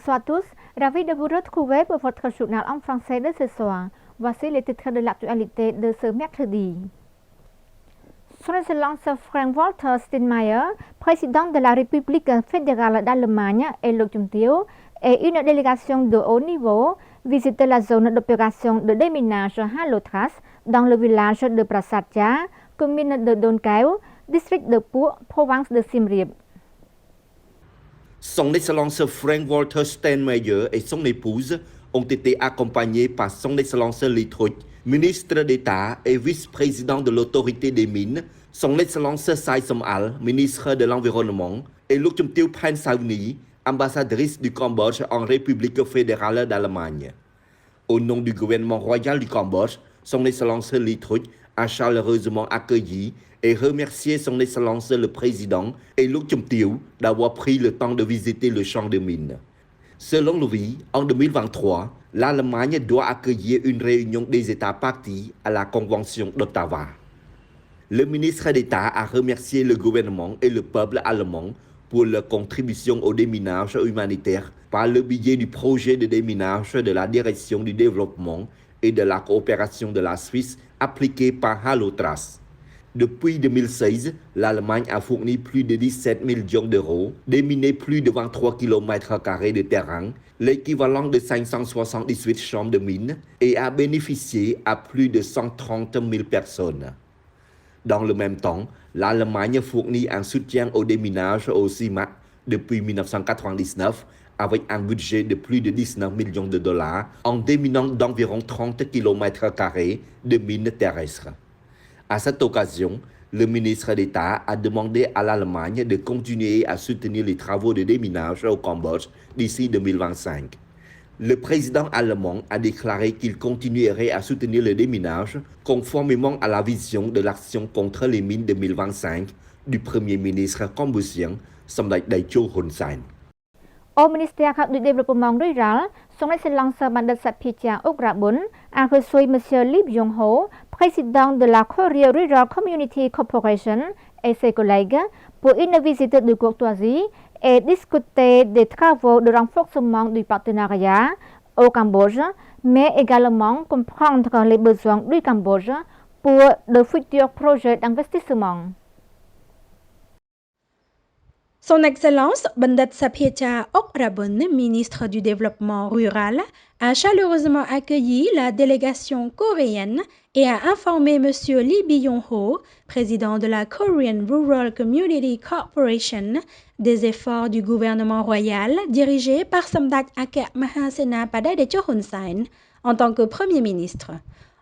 Bonsoir à tous, ravi de vous retrouver pour votre journal en français de ce soir. Voici les titres de l'actualité de ce mercredi. Son Excellence Frank-Walter Steinmeier, président de la République fédérale d'Allemagne et Luxembourg, et une délégation de haut niveau visitent la zone d'opération de déminage Halotras dans le village de Prasadja, commune de Donkao, district de Pur, province de Siem Reap. Son Excellence Frank-Walter Steinmeier et son épouse ont été accompagnés par Son Excellence Lý Thuc, ministre d'État et vice-président de l'autorité des mines, Son Excellence Sai Som-al, ministre de l'Environnement, et Luxembourg Phan Sauni, ambassadrice du Cambodge en République fédérale d'Allemagne. Au nom du gouvernement royal du Cambodge, Son Excellence Lý Thuc a chaleureusement accueilli et remercié Son Excellence le Président et Luxembourg d'avoir pris le temps de visiter le champ de mines. Selon lui, en 2023, l'Allemagne doit accueillir une réunion des États partis à la Convention d'Ottawa. Le ministre d'État a remercié le gouvernement et le peuple allemand pour leur contribution au déminage humanitaire par le biais du projet de déminage de la Direction du développement et de la coopération de la Suisse appliqué par Halotras. Depuis 2016, l'Allemagne a fourni plus de 17 millions d'euros, déminé plus de 23 km² de terrain, l'équivalent de 578 champs de mines, et a bénéficié à plus de 130 000 personnes. Dans le même temps, l'Allemagne fournit un soutien au déminage au CIMAC depuis 1999 avec un budget de plus de 19 millions de dollars en déminant d'environ 30 km² de mines terrestres. À cette occasion, le ministre d'État a demandé à l'Allemagne de continuer à soutenir les travaux de déminage au Cambodge d'ici 2025. Le président allemand a déclaré qu'il continuerait à soutenir le déminage conformément à la vision de l'action contre les mines 2025 du Premier ministre cambodgien Samdech Techo Hun Sen. Au ministère du Développement rural, Son Excellence Bandit Sapiecha Okrabun a reçu M. Lee Byung-ho, président de la Korea Rural Community Corporation, et ses collègues pour une visite de courtoisie et discuter des travaux de renforcement du partenariat au Cambodge, mais également comprendre les besoins du Cambodge pour de futurs projets d'investissement. Son Excellence Bandit Sapiecha Okrabun, ministre du Développement rural, a chaleureusement accueilli la délégation coréenne et a informé M. Lee Byung-ho, président de la Korean Rural Community Corporation, des efforts du gouvernement royal dirigé par Samdech Ake Mahasenapadej Techo Hun Sen en tant que Premier ministre.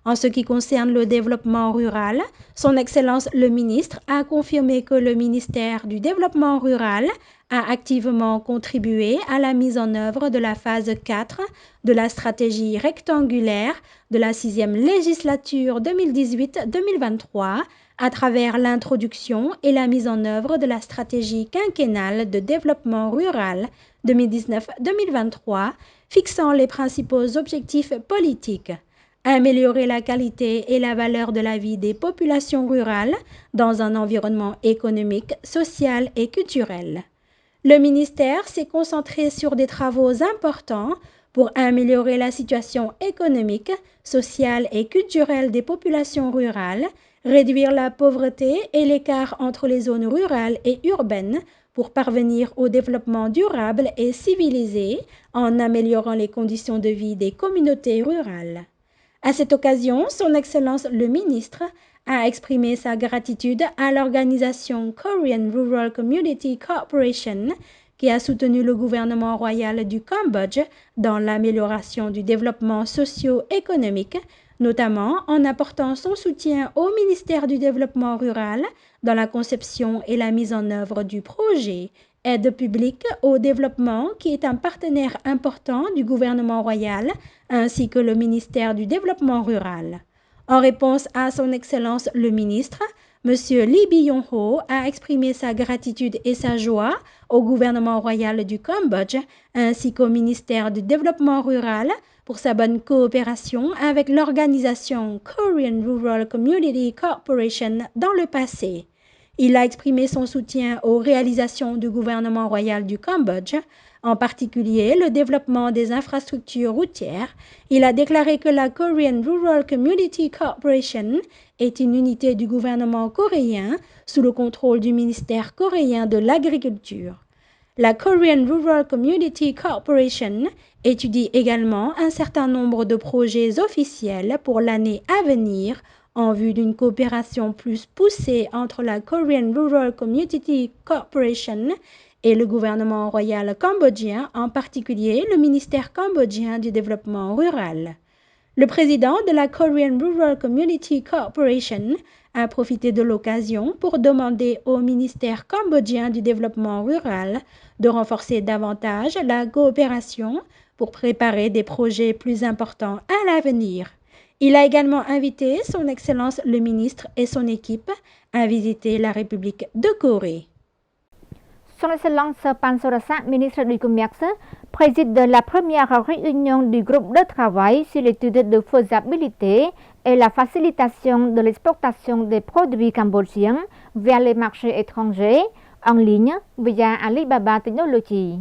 En ce qui concerne le développement rural, Son Excellence le ministre a confirmé que le ministère du Développement rural a activement contribué à la mise en œuvre de la phase 4 de la stratégie rectangulaire de la 6e législature 2018-2023 à travers l'introduction et la mise en œuvre de la stratégie quinquennale de développement rural 2019-2023 fixant les principaux objectifs politiques. Améliorer la qualité et la valeur de la vie des populations rurales dans un environnement économique, social et culturel. Le ministère s'est concentré sur des travaux importants pour améliorer la situation économique, sociale et culturelle des populations rurales, réduire la pauvreté et l'écart entre les zones rurales et urbaines pour parvenir au développement durable et civilisé en améliorant les conditions de vie des communautés rurales. À cette occasion, Son Excellence le ministre a exprimé sa gratitude à l'organisation Korean Rural Community Corporation qui a soutenu le gouvernement royal du Cambodge dans l'amélioration du développement socio-économique, notamment en apportant son soutien au ministère du Développement rural dans la conception et la mise en œuvre du projet Aide publique au développement qui est un partenaire important du gouvernement royal ainsi que le ministère du Développement rural. En réponse à Son Excellence le ministre, M. Lee Byung-ho a exprimé sa gratitude et sa joie au gouvernement royal du Cambodge ainsi qu'au ministère du Développement rural pour sa bonne coopération avec l'organisation Korean Rural Community Corporation dans le passé. Il a exprimé son soutien aux réalisations du gouvernement royal du Cambodge, en particulier le développement des infrastructures routières. Il a déclaré que la Korean Rural Community Corporation est une unité du gouvernement coréen sous le contrôle du ministère coréen de l'Agriculture. La Korean Rural Community Corporation étudie également un certain nombre de projets officiels pour l'année à venir en vue d'une coopération plus poussée entre la Korean Rural Community Corporation et le gouvernement royal cambodgien, en particulier le ministère cambodgien du développement rural. Le président de la Korean Rural Community Corporation a profité de l'occasion pour demander au ministère cambodgien du développement rural de renforcer davantage la coopération pour préparer des projets plus importants à l'avenir. Il a également invité son Excellence le ministre et son équipe à visiter la République de Corée. Son Excellence Pan Sorasa, ministre du Commerce, préside la première réunion du groupe de travail sur l'étude de faisabilité et la facilitation de l'exportation des produits cambodgiens vers les marchés étrangers en ligne via Alibaba Technologies.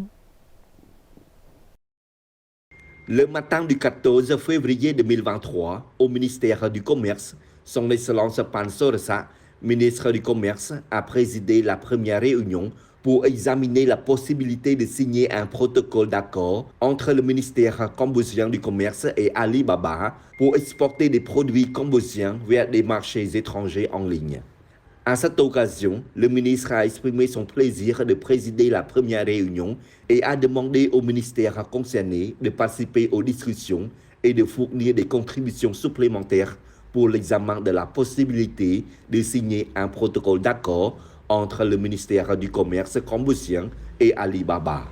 Le matin du 14 février 2023, au ministère du Commerce, Son Excellence Pan Sorasa, ministre du Commerce, a présidé la première réunion pour examiner la possibilité de signer un protocole d'accord entre le ministère cambodgien du Commerce et Alibaba pour exporter des produits cambodgiens vers des marchés étrangers en ligne. À cette occasion, le ministre a exprimé son plaisir de présider la première réunion et a demandé au ministère concerné de participer aux discussions et de fournir des contributions supplémentaires pour l'examen de la possibilité de signer un protocole d'accord entre le ministère du Commerce cambodgien et Alibaba.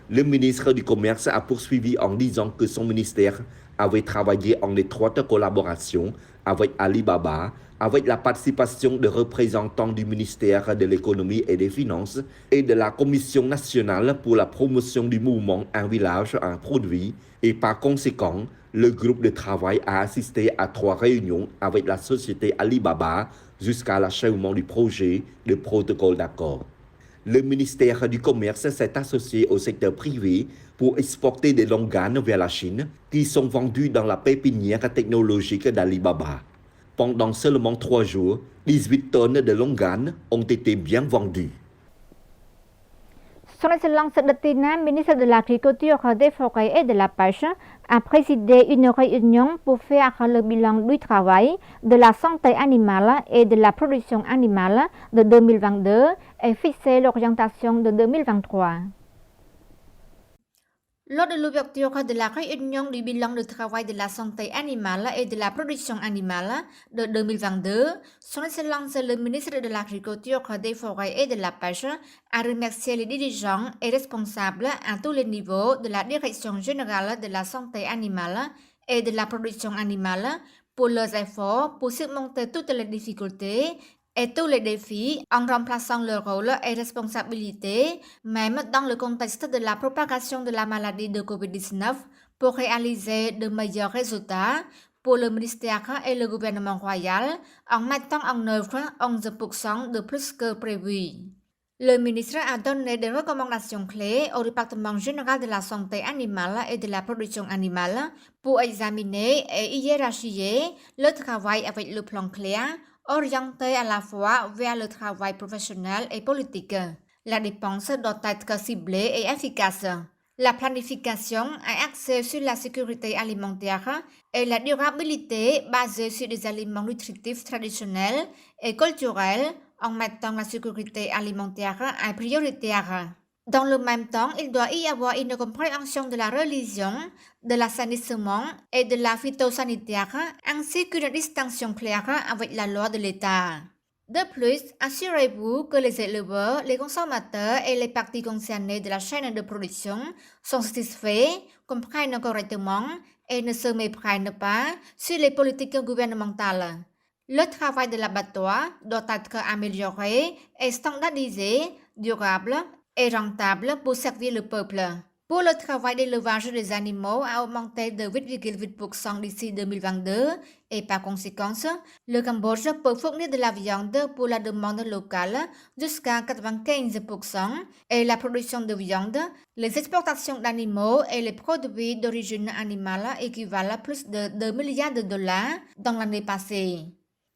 Le ministre du Commerce a poursuivi en disant que son ministère avait travaillé en étroite collaboration avec Alibaba, avec la participation de représentants du ministère de l'Économie et des Finances et de la Commission nationale pour la promotion du mouvement Un village, un produit, et par conséquent, le groupe de travail a assisté à 3 réunions avec la société Alibaba jusqu'à l'achèvement du projet de protocole d'accord. Le ministère du Commerce s'est associé au secteur privé pour exporter des longanes vers la Chine qui sont vendus dans la pépinière technologique d'Alibaba. Pendant seulement 3 jours, 18 tonnes de longanes ont été bien vendues. Son Excellence Datina, ministre de l'Agriculture, des Forêts et de la Pêche, a présidé une réunion pour faire le bilan du travail, de la santé animale et de la production animale de 2022 et fixer l'orientation de 2023. Lors de l'ouverture de la réunion du bilan de travail de la santé animale et de la production animale de 2022, Son Excellence le ministre de l'Agriculture, des Forêts et de la Pêche a remercié les dirigeants et responsables à tous les niveaux de la Direction générale de la santé animale et de la production animale pour leurs efforts pour surmonter toutes les difficultés et tous les défis en remplaçant leur rôle et responsabilité, même dans le contexte de la propagation de la maladie de COVID-19, pour réaliser de meilleurs résultats pour le ministère et le gouvernement royal en mettant en œuvre 11% de plus que prévu. Le ministre a donné des recommandations clés au département général de la santé animale et de la production animale pour examiner et hiérarchiser le travail avec le plan clair, orienté à la fois vers le travail professionnel et politique. La dépense doit être ciblée et efficace. La planification est axée sur la sécurité alimentaire et la durabilité basée sur des aliments nutritifs traditionnels et culturels en mettant la sécurité alimentaire en prioritaire. Dans le même temps, il doit y avoir une compréhension de la religion, de l'assainissement et de la phytosanitaire, ainsi qu'une distinction claire avec la loi de l'État. De plus, assurez-vous que les éleveurs, les consommateurs et les parties concernées de la chaîne de production sont satisfaits, comprennent correctement et ne se méprennent pas sur les politiques gouvernementales. Le travail de l'abattoir doit être amélioré et standardisé, durable et rentable pour servir le peuple. Pour le travail d'élevage des animaux a augmenté de 8,8% d'ici 2022 et par conséquent, le Cambodge peut fournir de la viande pour la demande locale jusqu'à 95% et la production de viande, les exportations d'animaux et les produits d'origine animale équivalent à plus de 2 milliards de dollars dans l'année passée.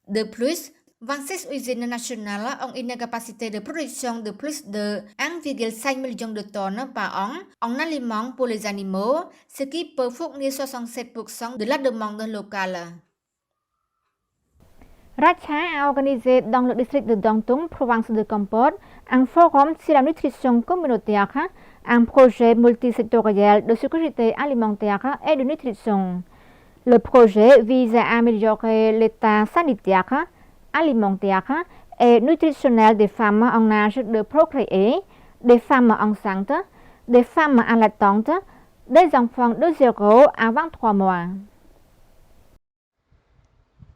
De plus, 26 usines nationales ont une capacité de production de plus de 1,5 million de tonnes par an en aliments pour les animaux, ce qui peut fournir 67% de la demande locale. Racha a organisé dans le district de Dantung, province de Kampot, un forum sur la nutrition communautaire, un projet multisectoriel de sécurité alimentaire et de nutrition. Le projet vise à améliorer l'état sanitaire, alimentaire et nutritionnel des femmes en âge de procréer, des femmes enceintes, des femmes allaitantes, des enfants de 0 à 23 mois.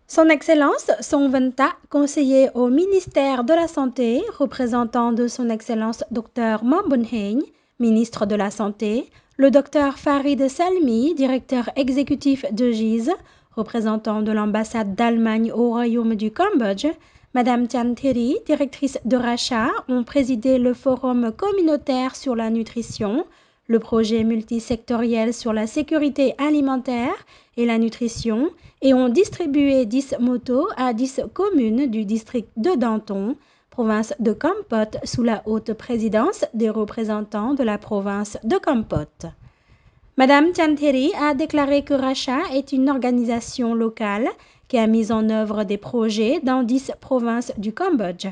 Son Excellence Songwenta, conseiller au ministère de la Santé, représentant de Son Excellence Dr Mambunheng, ministre de la Santé, le Dr Farid Salmi, directeur exécutif de GIZ, représentant de l'ambassade d'Allemagne au Royaume du Cambodge, Madame Chan Thiri, directrice de Racha, ont présidé le forum communautaire sur la nutrition, le projet multisectoriel sur la sécurité alimentaire et la nutrition et ont distribué 10 motos à 10 communes du district de Danton, province de Kampot, sous la haute présidence des représentants de la province de Kampot. Madame Chan Thiri a déclaré que Racha est une organisation locale qui a mis en œuvre des projets dans 10 provinces du Cambodge.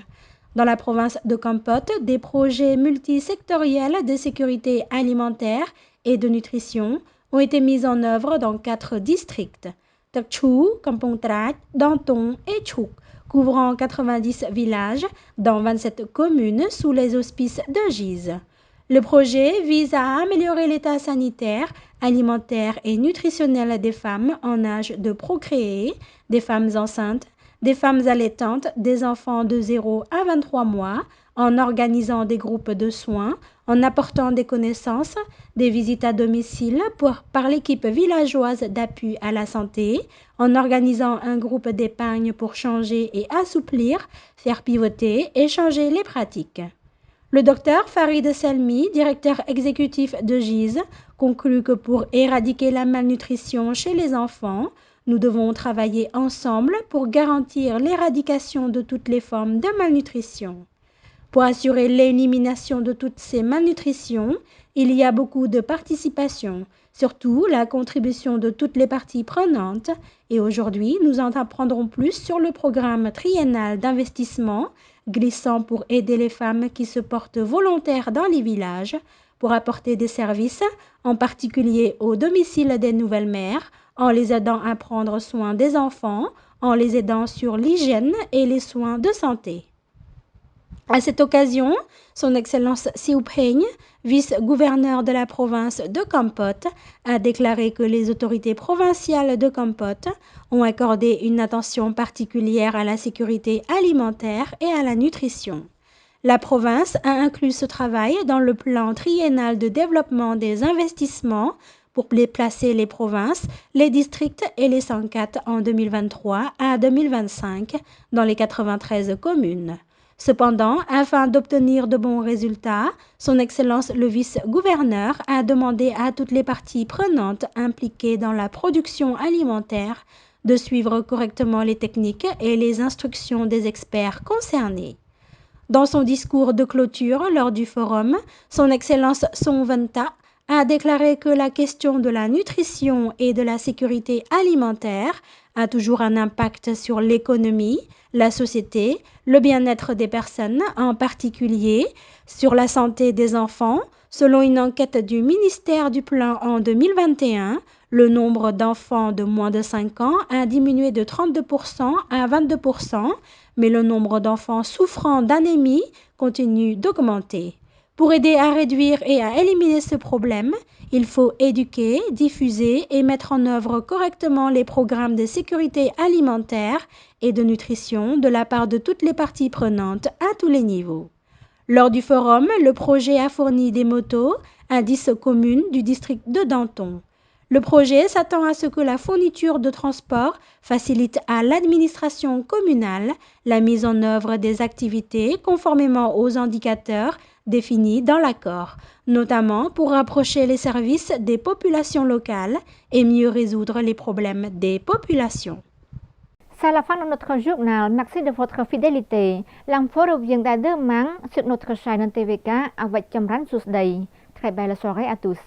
Dans la province de Kampot, des projets multisectoriels de sécurité alimentaire et de nutrition ont été mis en œuvre dans 4 districts, Takchu, Kampong Trat, Danton et Chuk, couvrant 90 villages dans 27 communes sous les auspices de GIZ. Le projet vise à améliorer l'état sanitaire, alimentaire et nutritionnel des femmes en âge de procréer, des femmes enceintes, des femmes allaitantes, des enfants de 0 à 23 mois, en organisant des groupes de soins, en apportant des connaissances, des visites à domicile par l'équipe villageoise d'appui à la santé, en organisant un groupe d'épargne pour changer et assouplir, faire pivoter et changer les pratiques. Le docteur Farid Salmi, directeur exécutif de GIZ, conclut que pour éradiquer la malnutrition chez les enfants, nous devons travailler ensemble pour garantir l'éradication de toutes les formes de malnutrition. Pour assurer l'élimination de toutes ces malnutritions, il y a beaucoup de participation, surtout la contribution de toutes les parties prenantes, et aujourd'hui nous en apprendrons plus sur le programme triennal d'investissement glissant pour aider les femmes qui se portent volontaires dans les villages pour apporter des services, en particulier au domicile des nouvelles mères, en les aidant à prendre soin des enfants, en les aidant sur l'hygiène et les soins de santé. À cette occasion, Son Excellence Siu Peng, vice-gouverneur de la province de Kampot, a déclaré que les autorités provinciales de Kampot ont accordé une attention particulière à la sécurité alimentaire et à la nutrition. La province a inclus ce travail dans le plan triennal de développement des investissements pour placer les provinces, les districts et les 104 en 2023 à 2025 dans les 93 communes. Cependant, afin d'obtenir de bons résultats, Son Excellence le vice-gouverneur a demandé à toutes les parties prenantes impliquées dans la production alimentaire de suivre correctement les techniques et les instructions des experts concernés. Dans son discours de clôture lors du forum, Son Excellence Songwenta a déclaré que la question de la nutrition et de la sécurité alimentaire a toujours un impact sur l'économie, la société, le bien-être des personnes, en particulier sur la santé des enfants. Selon une enquête du ministère du Plan en 2021, le nombre d'enfants de moins de 5 ans a diminué de 32% à 22%, mais le nombre d'enfants souffrant d'anémie continue d'augmenter. Pour aider à réduire et à éliminer ce problème, il faut éduquer, diffuser et mettre en œuvre correctement les programmes de sécurité alimentaire et de nutrition de la part de toutes les parties prenantes à tous les niveaux. Lors du forum, le projet a fourni des motos à 10 communes du district de Danton. Le projet s'attend à ce que la fourniture de transport facilite à l'administration communale la mise en œuvre des activités conformément aux indicateurs définis dans l'accord, notamment pour rapprocher les services des populations locales et mieux résoudre les problèmes des populations. C'est la fin de notre journal. Merci de votre fidélité. L'info revient dans 2 sur notre chaîne TVK avec Chamran Sousday. Très belle soirée à tous.